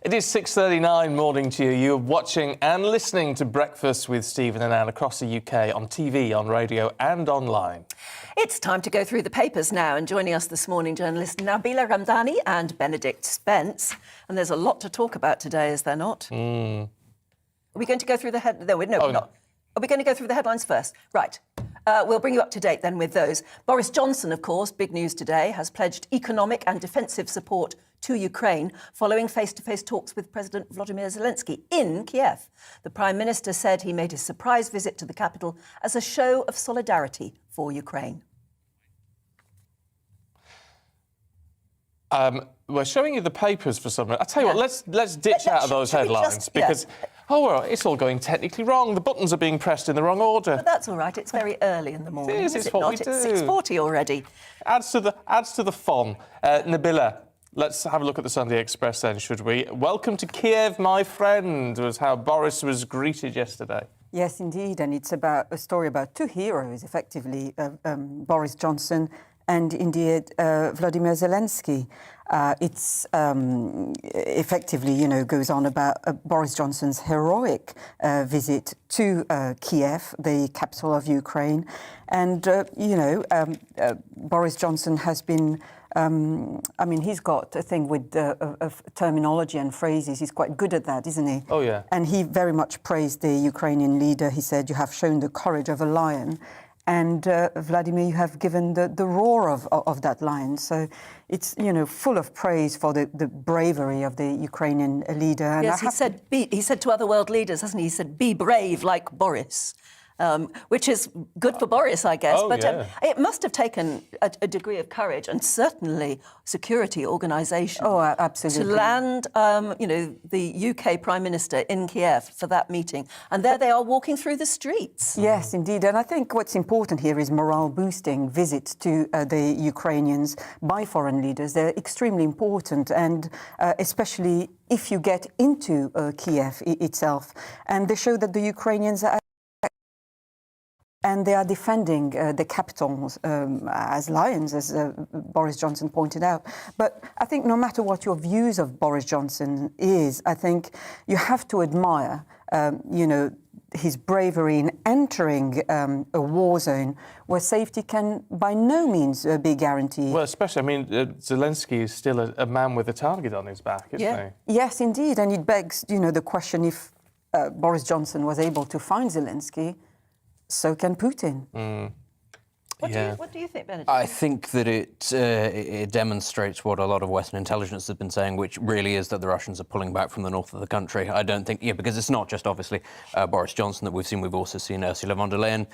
It is 6:39 morning to you. You're watching and listening to Breakfast with Stephen and Anne across the UK on TV, on radio and online. It's time to go through the papers now, and joining us this morning, journalists Nabila Ramdani and Benedict Spence. And there's a lot to talk about today, is there not? Are we going to go through the we're not. Are we going to go through the headlines first? Right. We'll bring you up to date then with those. Boris Johnson, of course, big news today, has pledged economic and defensive support to Ukraine following face-to-face talks with President Volodymyr Zelensky in Kyiv. The Prime Minister said he made a surprise visit to the capital as a show of solidarity for Ukraine. We're showing you the papers for some reason. I'll tell you what, let's ditch out of those headlines because, well, it's all going technically wrong. The buttons are being pressed in the wrong order. But that's all right. It's very early in the morning. It is. It's what we do. It's 6:40 already. Adds to the fun. Nabila, let's have a look at the Sunday Express then, should we? Welcome to Kyiv, my friend, was how Boris was greeted yesterday. Yes, indeed, and it's about a story about two heroes, effectively, Boris Johnson and indeed Volodymyr Zelensky. It's effectively, goes on about Boris Johnson's heroic visit to Kyiv, the capital of Ukraine. And, Boris Johnson has been, he's got a thing with of terminology and phrases. He's quite good at that, isn't he? Oh, yeah. And he very much praised the Ukrainian leader. He said, "You have shown the courage of a lion." And Vladimir, you have given the roar of that lion. So it's, full of praise for the bravery of the Ukrainian leader. And yes, he said to other world leaders, hasn't he? He said, "Be brave like Boris." Which is good for Boris, I guess. Oh, but yeah. It must have taken a degree of courage and certainly security organisation. Oh, absolutely. To land, the UK Prime Minister in Kiev for that meeting. And there they are walking through the streets. Yes, indeed. And I think what's important here is morale-boosting visits to the Ukrainians by foreign leaders. They're extremely important, and especially if you get into Kiev itself. And they show that the Ukrainians are and they are defending the capitals as lions, as Boris Johnson pointed out. But I think no matter what your views of Boris Johnson is, I think you have to admire, his bravery in entering a war zone where safety can by no means be guaranteed. Well, especially, Zelensky is still a man with a target on his back, isn't he? Yes, indeed. And it begs, the question if Boris Johnson was able to find Zelensky, so can Putin. What do you think, Benedict? I think that it demonstrates what a lot of Western intelligence has been saying, which really is that the Russians are pulling back from the north of the country. I don't think, because it's not just obviously Boris Johnson that we've seen. We've also seen Ursula von der Leyen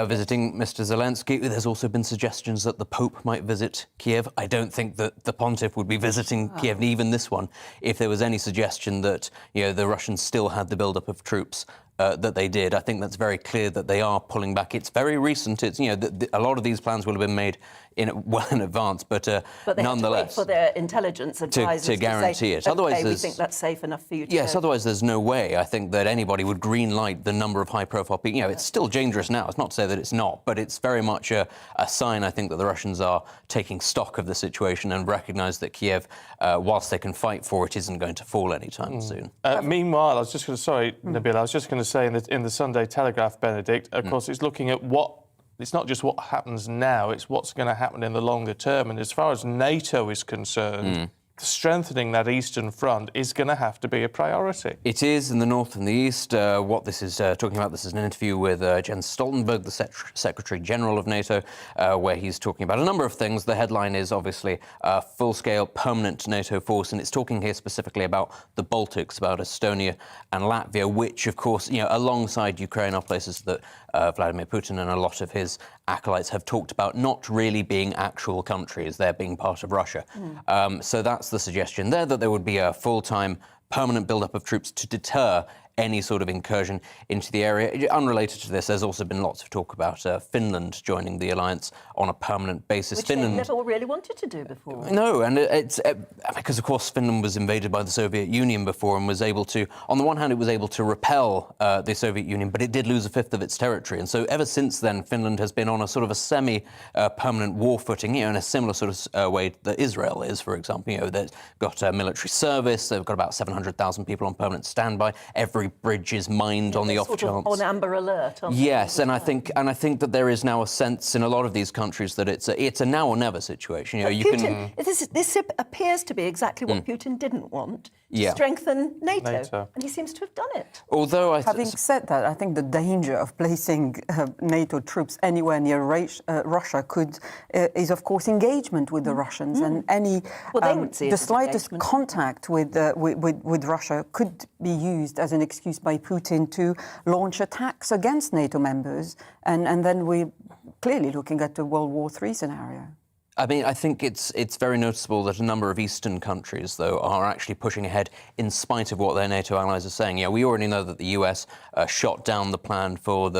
visiting Mr. Zelensky. There's also been suggestions that the Pope might visit Kiev. I don't think that the Pontiff would be visiting Kiev, even this one, if there was any suggestion that the Russians still had the build-up of troops that they did. I think that's very clear that they are pulling back. It's very recent. It's a lot of these plans will have been made well in advance, but they nonetheless, have to wait for their intelligence advisors to guarantee it. Say, otherwise, we think that's safe enough for you to yes. go. Otherwise, there's no way I think that anybody would green light the number of high-profile people. It's still dangerous now. It's not to say that it's not, but it's very much a sign. I think that the Russians are taking stock of the situation and recognise that Kiev, whilst they can fight for it, isn't going to fall anytime soon. Meanwhile, I was just going to Nabila, I was just going to say in the Sunday Telegraph, Benedict, of course, it's looking at it's not just what happens now, it's what's going to happen in the longer term. And as far as NATO is concerned, strengthening that eastern front is going to have to be a priority. It is in the north and the east. What this is talking about, this is an interview with Jens Stoltenberg, the Secretary-General of NATO, where he's talking about a number of things. The headline is obviously full-scale permanent NATO force, and it's talking here specifically about the Baltics, about Estonia and Latvia, which, of course, alongside Ukraine are places that Vladimir Putin and a lot of his acolytes have talked about not really being actual countries, they're being part of Russia. So that's the suggestion there, that there would be a full-time permanent build-up of troops to deter any sort of incursion into the area. Unrelated to this, there's also been lots of talk about Finland joining the alliance on a permanent basis. Which Finland they never really wanted to do before. No, and it's because, of course, Finland was invaded by the Soviet Union before and was able to, on the one hand, it was able to repel the Soviet Union, but it did lose a fifth of its territory. And so ever since then, Finland has been on a sort of a semi-permanent war footing, in a similar sort of way that Israel is, for example. They've got military service, they've got about 700,000 people on permanent standby. Every bridge is mined on the off chance. On amber alert. Yes, and I think that there is now a sense in a lot of these countries that it's a now or never situation. This appears to be exactly what Putin didn't want, to strengthen NATO. And he seems to have done it. Although Having said that, I think the danger of placing NATO troops anywhere near Russia is, of course, engagement with the Russians, and any the slightest contact with Russia could be used as an excuse by Putin to launch attacks against NATO members, and then we're clearly looking at the World War III scenario. I mean, I think it's very noticeable that a number of Eastern countries, though, are actually pushing ahead in spite of what their NATO allies are saying. We already know that the US shot down the plan for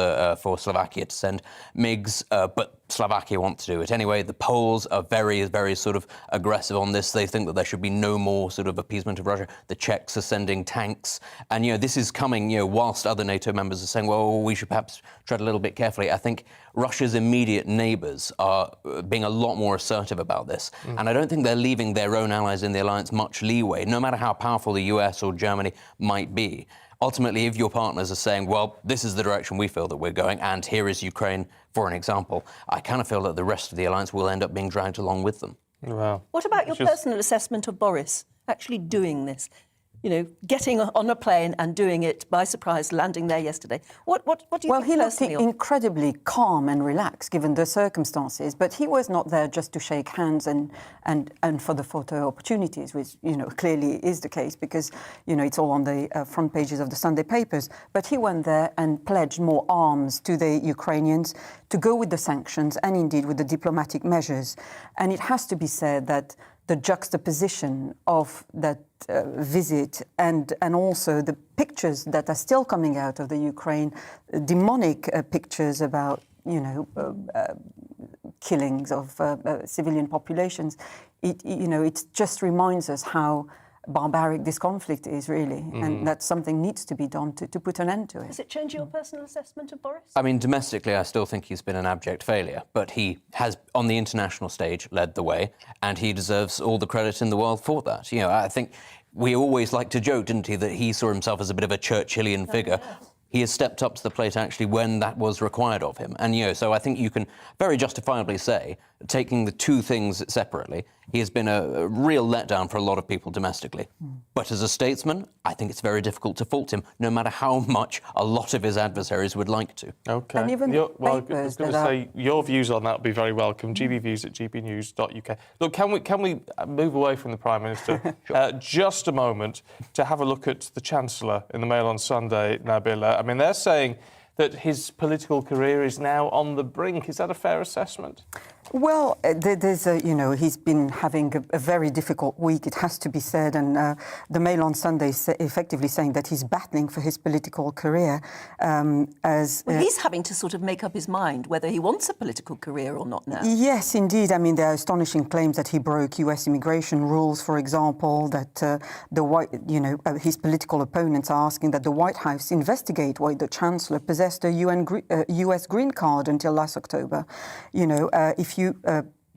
Slovakia to send MiGs, but Slovakia want to do it anyway. The Poles are very, very sort of aggressive on this. They think that there should be no more sort of appeasement of Russia. The Czechs are sending tanks. And, this is coming, whilst other NATO members are saying, well, we should perhaps tread a little bit carefully. I think Russia's immediate neighbours are being a lot more assertive about this. And I don't think they're leaving their own allies in the alliance much leeway, no matter how powerful the US or Germany might be. Ultimately, if your partners are saying, well, this is the direction we feel that we're going, and here is Ukraine, for an example, I kind of feel that the rest of the alliance will end up being dragged along with them. Wow. What about your personal assessment of Boris actually doing this? Getting on a plane and doing it by surprise, landing there yesterday. What do you think? Well, he looked incredibly calm and relaxed given the circumstances, but he was not there just to shake hands and for the photo opportunities, which clearly is the case because it's all on the front pages of the Sunday papers. But he went there and pledged more arms to the Ukrainians to go with the sanctions and indeed with the diplomatic measures. And it has to be said that the juxtaposition of that visit and also the pictures that are still coming out of the Ukraine, demonic pictures about, killings of civilian populations, it just reminds us how barbaric this conflict is, really, and that something needs to be done to put an end to it. Does it change your personal assessment of Boris? I mean, domestically, I still think he's been an abject failure, but he has, on the international stage, led the way, and he deserves all the credit in the world for that. I think we always like to joke, didn't he, that he saw himself as a bit of a Churchillian figure. Yes. He has stepped up to the plate, actually, when that was required of him. And, so I think you can very justifiably say, taking the two things separately, he has been a real letdown for a lot of people domestically. But as a statesman, I think it's very difficult to fault him, no matter how much a lot of his adversaries would like to. OK. And even I was going to say, your views on that would be very welcome. gbviews@gbnews.uk. Look, can we move away from the Prime Minister just a moment to have a look at the Chancellor in the Mail on Sunday, Nabila? I mean, they're saying that his political career is now on the brink. Is that a fair assessment? Well, there's he's been having a very difficult week, it has to be said, and the Mail on Sunday is effectively saying that he's battling for his political career. He's having to sort of make up his mind whether he wants a political career or not now. Yes, indeed. I mean, there are astonishing claims that he broke US immigration rules, for example, that his political opponents are asking that the White House investigate why the Chancellor possessed a US green card until last October.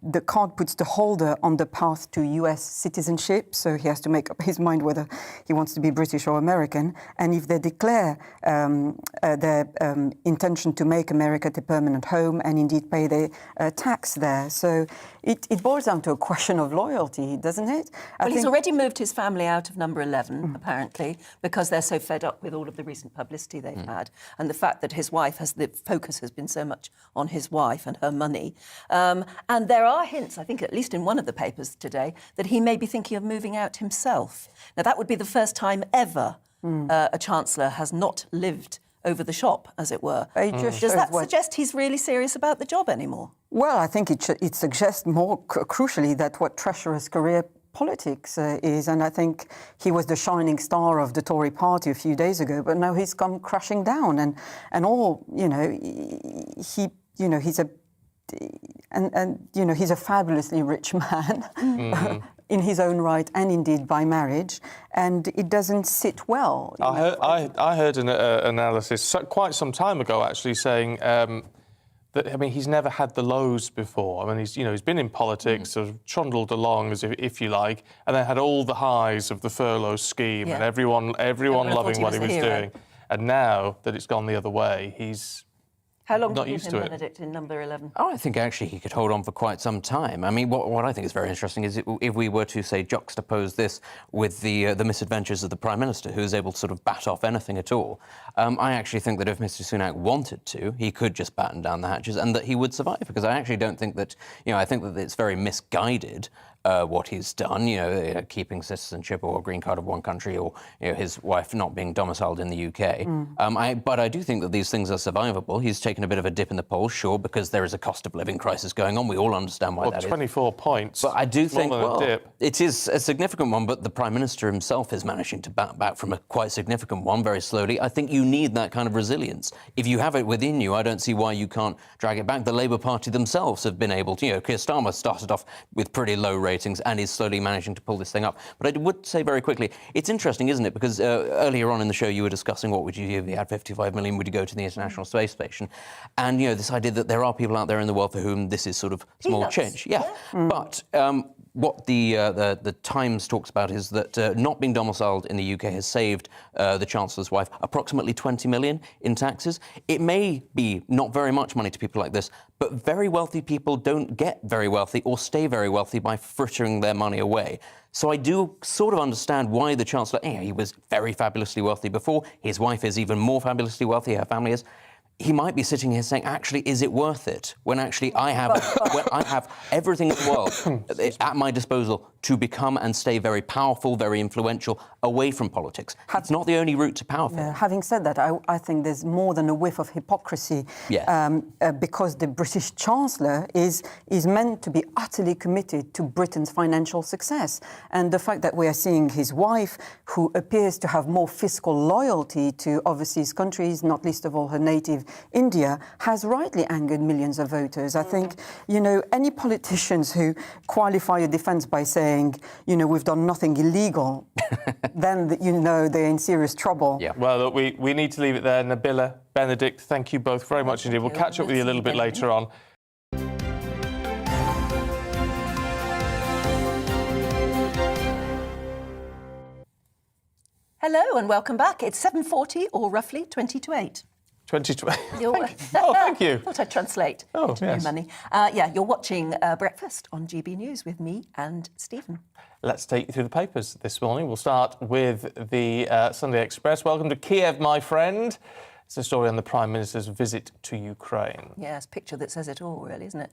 The card puts the holder on the path to US citizenship, so he has to make up his mind whether he wants to be British or American. And if they declare their intention to make America the permanent home and indeed pay their tax there. So it boils down to a question of loyalty, doesn't it? Well, he's already moved his family out of number 11, apparently, because they're so fed up with all of the recent publicity they've had. And the fact that his wife the focus has been so much on his wife and her money. And there are hints, I think at least in one of the papers today, that he may be thinking of moving out himself. Now, that would be the first time ever a Chancellor has not lived over the shop, as it were. Does that suggest he's really serious about the job anymore? Well, I think it suggests more crucially that what treacherous career politics is. And I think he was the shining star of the Tory party a few days ago, but now he's come crashing down. And all, you know, he's a... And you know, he's a fabulously rich man in his own right and indeed by marriage, and it doesn't sit well. I heard an analysis quite some time ago actually saying that, I mean, he's never had the lows before. I mean, he's been in politics, sort of trundled along, as if you like, and then had all the highs of the furlough scheme and everyone loving what he was doing. And now that it's gone the other way, he's How long not do you used give him, to it. Benedict, in number 11? Oh, I think actually he could hold on for quite some time. I mean, what I think is very interesting is if we were to, say, juxtapose this with the misadventures of the Prime Minister, who is able to sort of bat off anything at all, I actually think that if Mr Sunak wanted to, he could just batten down the hatches and that he would survive, because I actually don't think that, I think that it's very misguided what he's done, keeping citizenship or a green card of one country, or his wife not being domiciled in the UK. But I do think that these things are survivable. He's taken a bit of a dip in the polls, sure, because there is a cost of living crisis going on. We all understand why that is. 24 points. But I do think, dip. It is a significant one, but the Prime Minister himself is managing to bat back from a quite significant one very slowly. I think you need that kind of resilience. If you have it within you, I don't see why you can't drag it back. The Labour Party themselves have been able to, Keir Starmer started off with pretty low ratings and is slowly managing to pull this thing up. But I would say very quickly, it's interesting, isn't it? Because earlier on in the show, you were discussing what would you do if you had 55 million, would you go to the International Space Station? And, this idea that there are people out there in the world for whom this is sort of small change. Yeah. But what the Times talks about is that not being domiciled in the UK has saved the Chancellor's wife approximately 20 million in taxes. It may be not very much money to people like this, but very wealthy people don't get very wealthy or stay very wealthy by frittering their money away. So I do sort of understand why the Chancellor, he was very fabulously wealthy before. His wife is even more fabulously wealthy, her family is. He might be sitting here saying, actually, is it worth it? When actually I have everything in the world at my disposal to become and stay very powerful, very influential, away from politics. It's not the only route to power for him. Having said that, I think there's more than a whiff of hypocrisy because the British Chancellor is meant to be utterly committed to Britain's financial success. And the fact that we are seeing his wife, who appears to have more fiscal loyalty to overseas countries, not least of all her native India, has rightly angered millions of voters. I think, any politicians who qualify a defence by saying, we've done nothing illegal, then, they're in serious trouble. Yeah. Well, look, we need to leave it there. Nabila, Benedict, thank you both very much indeed. We'll catch up with you a little bit later on. Hello and welcome back. It's 7:40 or roughly 20 to 8. 2020. Thank you. Thought I'd translate into yes. new money. You're watching Breakfast on GB News with me and Stephen. Let's take you through the papers this morning. We'll start with the Sunday Express. Welcome to Kyiv, my friend. It's a story on the Prime Minister's visit to Ukraine. Yes, picture that says it all, really, isn't it?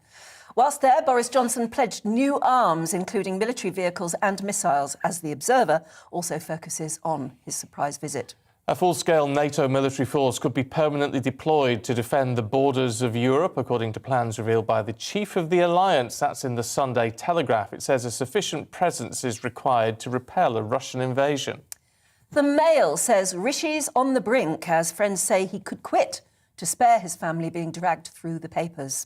Whilst there, Boris Johnson pledged new arms, including military vehicles and missiles, as The Observer also focuses on his surprise visit. A full-scale NATO military force could be permanently deployed to defend the borders of Europe, according to plans revealed by the chief of the alliance. That's in the Sunday Telegraph. It says a sufficient presence is required to repel a Russian invasion. The Mail says Rishi's on the brink as friends say he could quit to spare his family being dragged through the papers.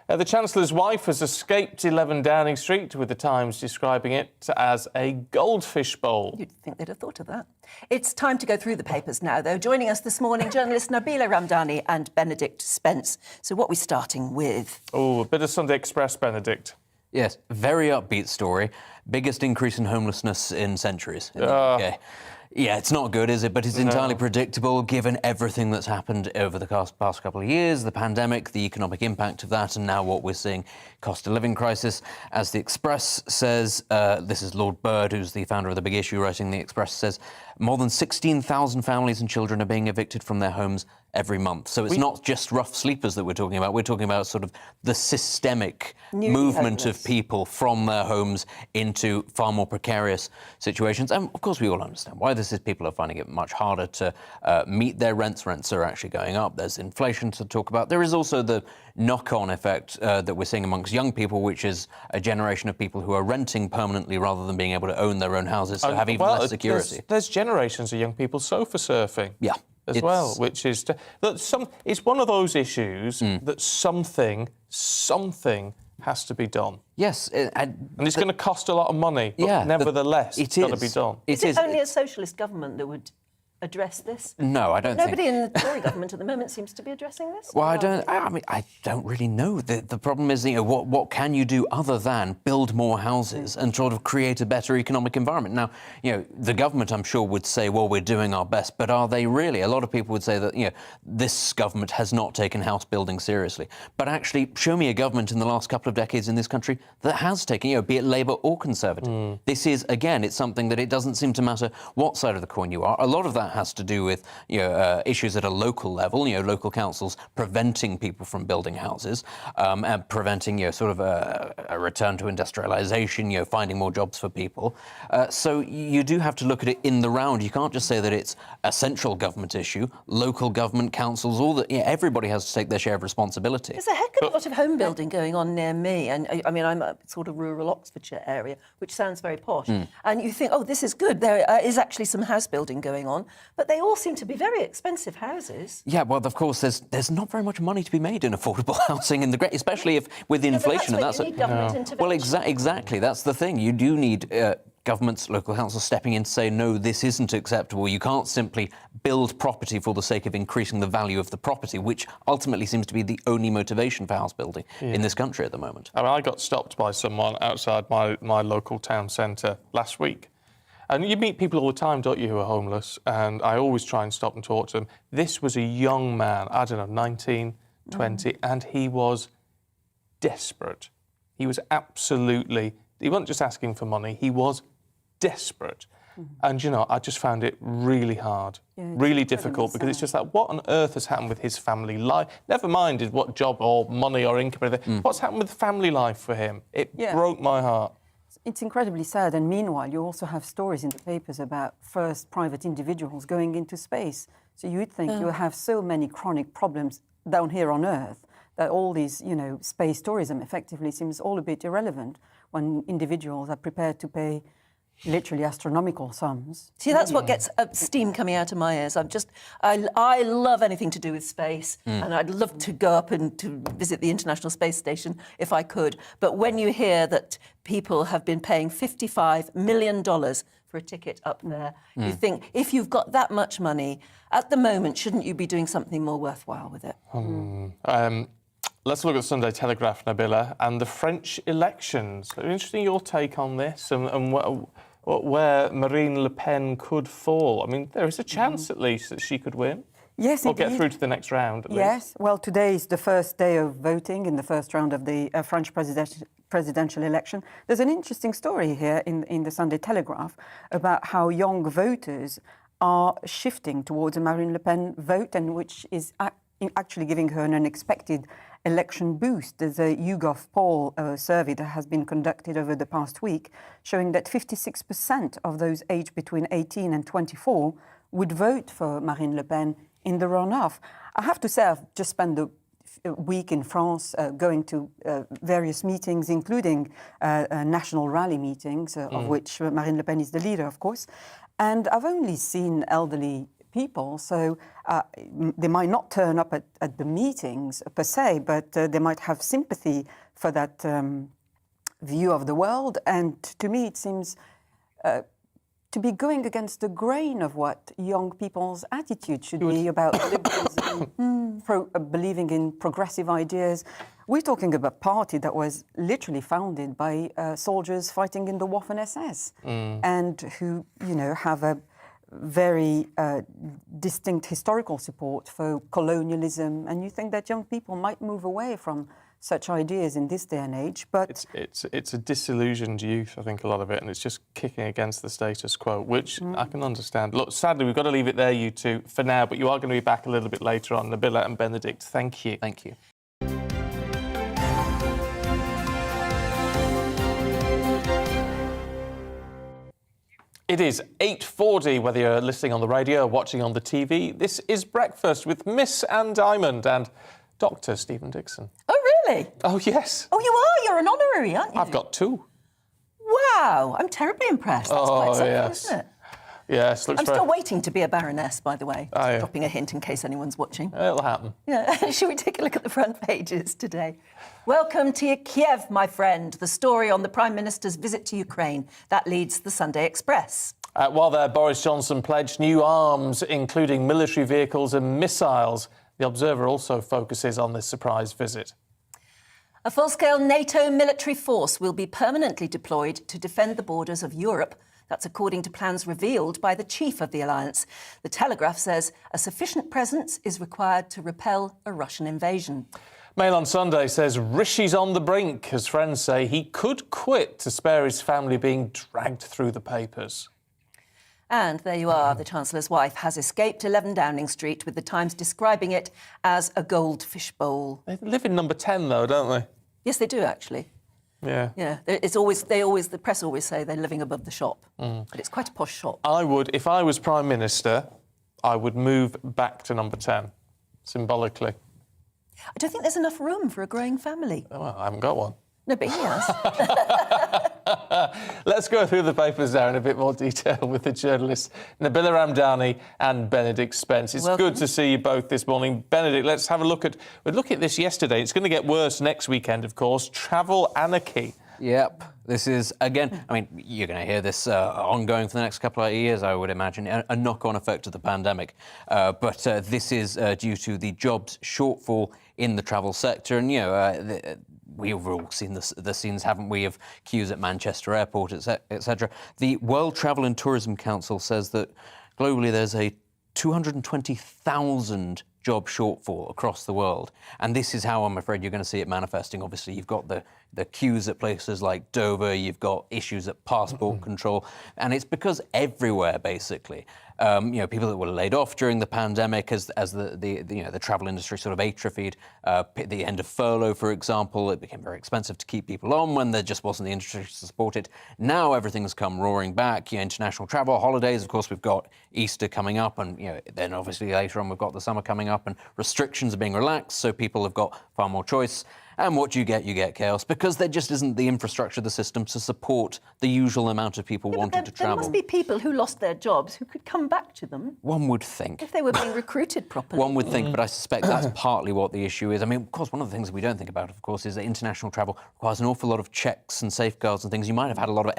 The Chancellor's wife has escaped 11 Downing Street, with the Times describing it as a goldfish bowl. You'd think they'd have thought of that. It's time to go through the papers now, though. Joining us this morning, journalists Nabila Ramdani and Benedict Spence. So what are we starting with? Oh, a bit of Sunday Express, Benedict. Yes, very upbeat story. Biggest increase in homelessness in centuries in the UK. Yeah, it's not good, is it? But it's entirely predictable, given everything that's happened over the past couple of years, the pandemic, the economic impact of that, and now what we're seeing, cost of living crisis. As The Express says, this is Lord Bird, who's the founder of The Big Issue, writing The Express, says more than 16,000 families and children are being evicted from their homes every month. So it's not just rough sleepers that we're talking about. We're talking about sort of the systemic movement of people from their homes into far more precarious situations. And of course, we all understand why this is. People are finding it much harder to meet their rents. Rents are actually going up. There's inflation to talk about. There is also the knock-on effect that we're seeing amongst young people, which is a generation of people who are renting permanently rather than being able to own their own houses, so have even less security. There's generations of young people sofa surfing. Yeah. As well, which is it's one of those issues that something has to be done. Yes, and it's going to cost a lot of money, but nevertheless, it's got to be done. Is it only a socialist government that would address this? No, I don't think. Nobody in the Tory government at the moment seems to be addressing this. Well, I don't really know. The problem is, what can you do other than build more houses and sort of create a better economic environment? Now, the government, I'm sure, would say, well, we're doing our best, but are they really? A lot of people would say that, this government has not taken house building seriously. But actually, show me a government in the last couple of decades in this country that has taken, be it Labour or Conservative. This is, again, it's something that it doesn't seem to matter what side of the coin you are. A lot of that has to do with issues at a local level, local councils preventing people from building houses, and preventing sort of a return to industrialisation, finding more jobs for people. So you do have to look at it in the round. You can't just say that it's a central government issue. Local government, councils, all that. Everybody has to take their share of responsibility. There's a heck of a lot of home building going on near me, and I mean I'm a sort of rural Oxfordshire area, which sounds very posh, and you think, oh, this is good. There is actually some house building going on, but they all seem to be very expensive houses. Yeah, well, of course, there's not very much money to be made in affordable housing, especially if with inflation. That's where you need government intervention. Well, exactly. That's the thing. You do need governments, local councils stepping in to say, no, this isn't acceptable. You can't simply build property for the sake of increasing the value of the property, which ultimately seems to be the only motivation for house building in this country at the moment. I mean, I got stopped by someone outside my local town centre last week. And you meet people all the time, don't you, who are homeless? And I always try and stop and talk to them. This was a young man, I don't know, 19, 20, and he was desperate. He was he wasn't just asking for money, he was desperate. And, I just found it really hard, really difficult, because it's just like, what on earth has happened with his family life? Never mind what job or money or income or anything. What's happened with family life for him? It broke my heart. It's incredibly sad, and meanwhile, you also have stories in the papers about first private individuals going into space. So you would think you have so many chronic problems down here on Earth that all these, space tourism effectively seems all a bit irrelevant when individuals are prepared to pay literally astronomical sums. See, that's what gets steam coming out of my ears. I love anything to do with space, and I'd love to go up and to visit the International Space Station if I could. But when you hear that people have been paying $55 million for a ticket up there, you think, if you've got that much money, at the moment, shouldn't you be doing something more worthwhile with it? Let's look at the Sunday Telegraph, Nabila, and the French elections. Interesting your take on this and where Marine Le Pen could fall. I mean, there is a chance, at least, that she could win. Yes, or get through to the next round, at least. Yes, well, today is the first day of voting in the first round of the French presidential election. There's an interesting story here in the Sunday Telegraph about how young voters are shifting towards a Marine Le Pen vote, and which is actually giving her an unexpected election boost. There's a YouGov poll survey that has been conducted over the past week showing that 56% of those aged between 18 and 24 would vote for Marine Le Pen in the runoff. I have to say, I've just spent the week in France going to various meetings, including national rally meetings, of which Marine Le Pen is the leader, of course. And I've only seen elderly people, so they might not turn up at the meetings per se, but they might have sympathy for that view of the world. And to me, it seems to be going against the grain of what young people's attitude should be about liberalism, believing in progressive ideas. We're talking about a party that was literally founded by soldiers fighting in the Waffen-SS and who, have a very distinct historical support for colonialism. And you think that young people might move away from such ideas in this day and age. But it's a disillusioned youth, I think, a lot of it, and it's just kicking against the status quo, which I can understand. Look, sadly, we've got to leave it there, you two, for now, but you are going to be back a little bit later on. Nabila and Benedict, thank you. Thank you. It is 8:40, whether you're listening on the radio or watching on the TV. This is Breakfast with Miss Anne Diamond and Dr. Stephen Dixon. Oh, really? Oh, yes. Oh, you are? You're an honorary, aren't you? I've got two. Wow, I'm terribly impressed. That's quite something, yes. isn't it? Yes, looks I'm still waiting to be a baroness, by the way. Oh, yeah. Dropping a hint in case anyone's watching. It'll happen. Yeah. Should we take a look at the front pages today? Welcome to Kyiv, my friend. The story on the Prime Minister's visit to Ukraine. That leads the Sunday Express. While there, Boris Johnson pledged new arms, including military vehicles and missiles. The Observer also focuses on this surprise visit. A full-scale NATO military force will be permanently deployed to defend the borders of Europe. That's according to plans revealed by the chief of the alliance. The Telegraph says a sufficient presence is required to repel a Russian invasion. Mail on Sunday says Rishi's on the brink, as friends say he could quit to spare his family being dragged through the papers. And there you are. The Chancellor's wife has escaped 11 Downing Street, with the Times describing it as a goldfish bowl. They live in number 10, though, don't they? Yes, they do, actually. Yeah. Yeah, the press always say they're living above the shop, but it's quite a posh shop. I would, if I was Prime Minister, I would move back to number 10, symbolically. I don't think there's enough room for a growing family. Oh, well, I haven't got one. No, but he has. Let's go through the papers now in a bit more detail with the journalists Nabila Ramdani and Benedict Spence. It's Welcome. good to see you both this morning. Benedict, let's have a look at... We looked at this yesterday. It's going to get worse next weekend, of course. Travel anarchy. Yep. This is, again, I mean, you're going to hear this ongoing for the next couple of years, I would imagine, a knock-on effect of the pandemic. But this is due to the jobs shortfall in the travel sector. And, you know, we've all seen the scenes, haven't we, of queues at Manchester Airport, etc. The World Travel and Tourism Council says that globally there's a 220,000 job shortfall across the world. And this is how I'm afraid you're going to see it manifesting. Obviously, you've got the queues at places like Dover, you've got issues at passport control, and it's because everywhere, basically, you know, people that were laid off during the pandemic as the travel industry sort of atrophied, the end of furlough, for example, it became very expensive to keep people on when there just wasn't the industry to support it. Now everything's come roaring back. You know, international travel, holidays, of course, we've got Easter coming up, and you know, then obviously later on we've got the summer coming up, and restrictions are being relaxed, so people have got far more choice. And what you get chaos, because there just isn't the infrastructure, the system to support the usual amount of people wanting to travel. There must be people who lost their jobs who could come back to them. One would think. If they were being recruited properly. One would think, but I suspect that's partly what the issue is. I mean, of course, one of the things we don't think about, of course, is that international travel requires an awful lot of checks and safeguards and things. You might have had a lot of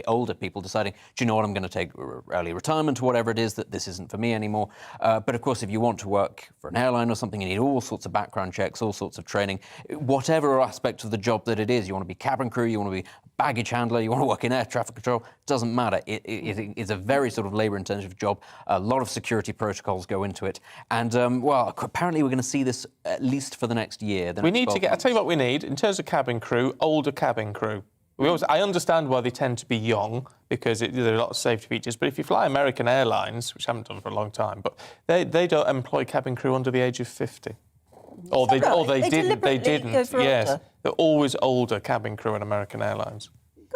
older people deciding, do you know what, I'm going to take early retirement or whatever it is, that this isn't for me anymore. But of course, if you want to work for an airline or something, you need all sorts of background checks, all sorts of training, whatever aspect of the job that it is. You want to be cabin crew, you want to be baggage handler, you want to work in air traffic control, doesn't matter. It is a very sort of labour-intensive job. A lot of security protocols go into it. And, well, apparently we're going to see this at least for the next year. We need to get... I'll tell you what we need, in terms of cabin crew, older cabin crew. I understand why they tend to be young, because there are a lot of safety features, but if you fly American Airlines, which I haven't done for a long time, but they don't employ cabin crew under the age of 50. Or they didn't. Yes, they're always older cabin crew in American Airlines.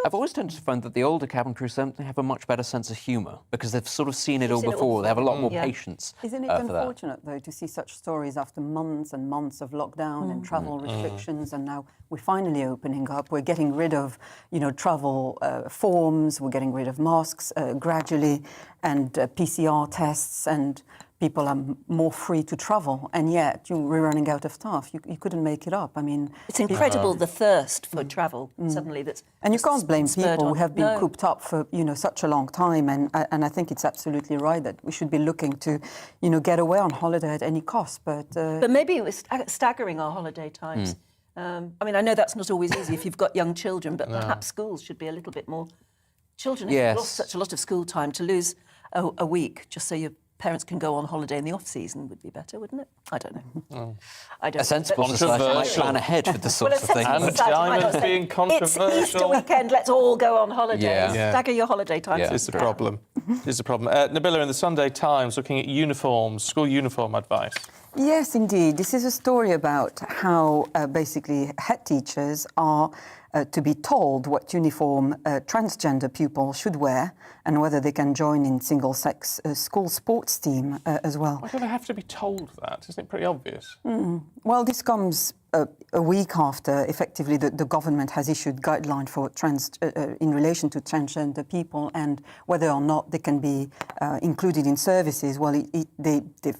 I've always tended to find that the older cabin crew have a much better sense of humour because they've sort of seen it all before. They have a lot more patience. Isn't it unfortunate, though, to see such stories after months and months of lockdown and travel restrictions, and now we're finally opening up. We're getting rid of, you know, travel forms. We're getting rid of masks gradually, and PCR tests, and people are more free to travel, and yet we're running out of staff. You couldn't make it up. I mean, it's incredible the thirst for travel suddenly. And you can't blame people who have been cooped up for such a long time. And I think it's absolutely right that we should be looking to get away on holiday at any cost. But maybe it was staggering our holiday times. I mean, I know that's not always easy if you've got young children, but perhaps schools should be a little bit more. Children have lost such a lot of school time to lose a week just so you're parents can go on holiday in the off-season would be better, wouldn't it? I don't know. I don't A sensible know. society might Controversial. plan ahead with this Well, sorts a of things. sensible And society might not diamonds say, being It's controversial. Easter weekend, let's all go on holiday. Yeah. Stagger your holiday times. Yeah. It's the problem. It's the problem. Nabila, in the Sunday Times, looking at uniforms, school uniform advice. Yes, indeed. This is a story about how basically head teachers are to be told what uniform transgender pupils should wear and whether they can join in single-sex school sports team as well. Why do they have to be told that? Isn't it pretty obvious? Well, this comes a week after, effectively, the government has issued guidelines for in relation to transgender people and whether or not they can be included in services. Well, they've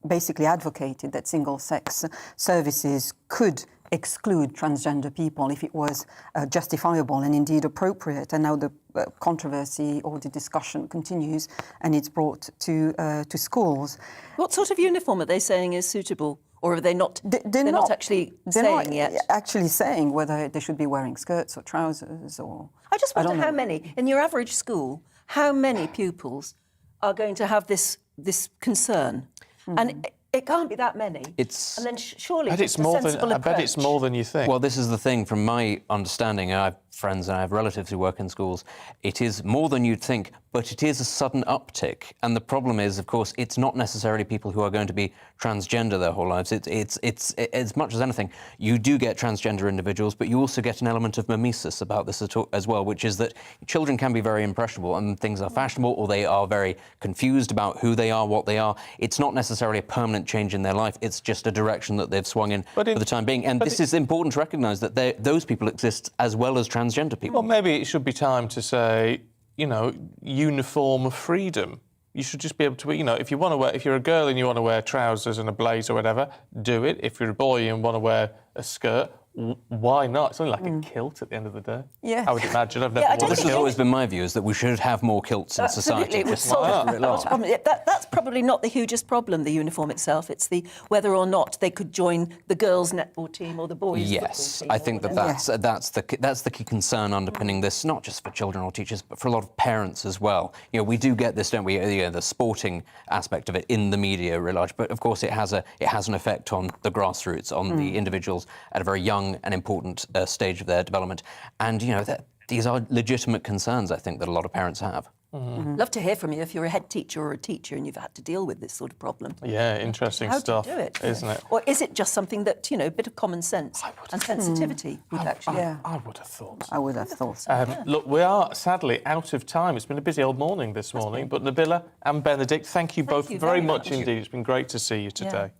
basically advocated that single-sex services could exclude transgender people if it was justifiable and indeed appropriate. And now the controversy or the discussion continues and it's brought to schools. What sort of uniform are they saying is suitable? Or are they not? They're not actually they're saying not yet. Actually saying whether they should be wearing skirts or trousers or. I just wonder don't how know. many in your average school. How many pupils are going to have this concern? And it can't be that many. It's- and then surely I bet just it's more a sensible than, I bet it's approach. more than you think. Well, this is the thing. From my understanding, I have friends and I have relatives who work in schools. It is more than you'd think, but it is a sudden uptick. And the problem is, of course, it's not necessarily people who are going to be transgender their whole lives. It's as much as anything, you do get transgender individuals, but you also get an element of mimesis about this as well, which is that children can be very impressionable and things are fashionable or they are very confused about who they are, what they are. It's not necessarily a permanent change in their life. It's just a direction that they've swung in for the time being. And this is important to recognise that those people exist as well as transgender people. Well, maybe it should be time to say, you know, uniform freedom. You should just be able to, you know, if you're a girl and you want to wear trousers and a blazer or whatever, do it. If you're a boy and want to wear a skirt, why not? It's only like a kilt at the end of the day. Yeah. I would imagine. I've never I worn don't a This has think kilt. always been my view, is that we should have more kilts in society. Absolutely, it would Just solve writ lots of large. problems. That's probably not the hugest problem, the uniform itself. It's the whether or not they could join the girls' netball team or the boys' Yes, football team. I think or whatever. that's the key concern underpinning this, not just for children or teachers, but for a lot of parents as well. You know, we do get this, don't we? You know, the sporting aspect of it in the media, writ large, but of course it has an effect on the grassroots, on the individuals at a very young and important stage of their development, and you know these are legitimate concerns, I think, that a lot of parents have. Love to hear from you if you're a head teacher or a teacher and you've had to deal with this sort of problem. Yeah, interesting How stuff, do you do it? isn't it? Or is it just something that, you know, a bit of common sense and sensitivity would actually... Yeah. I would have thought. I would have thought so. Look, we are sadly out of time. It's been a busy old morning this morning, but Nabila and Benedict, thank you both you very very much much. indeed. It's been great to see you today.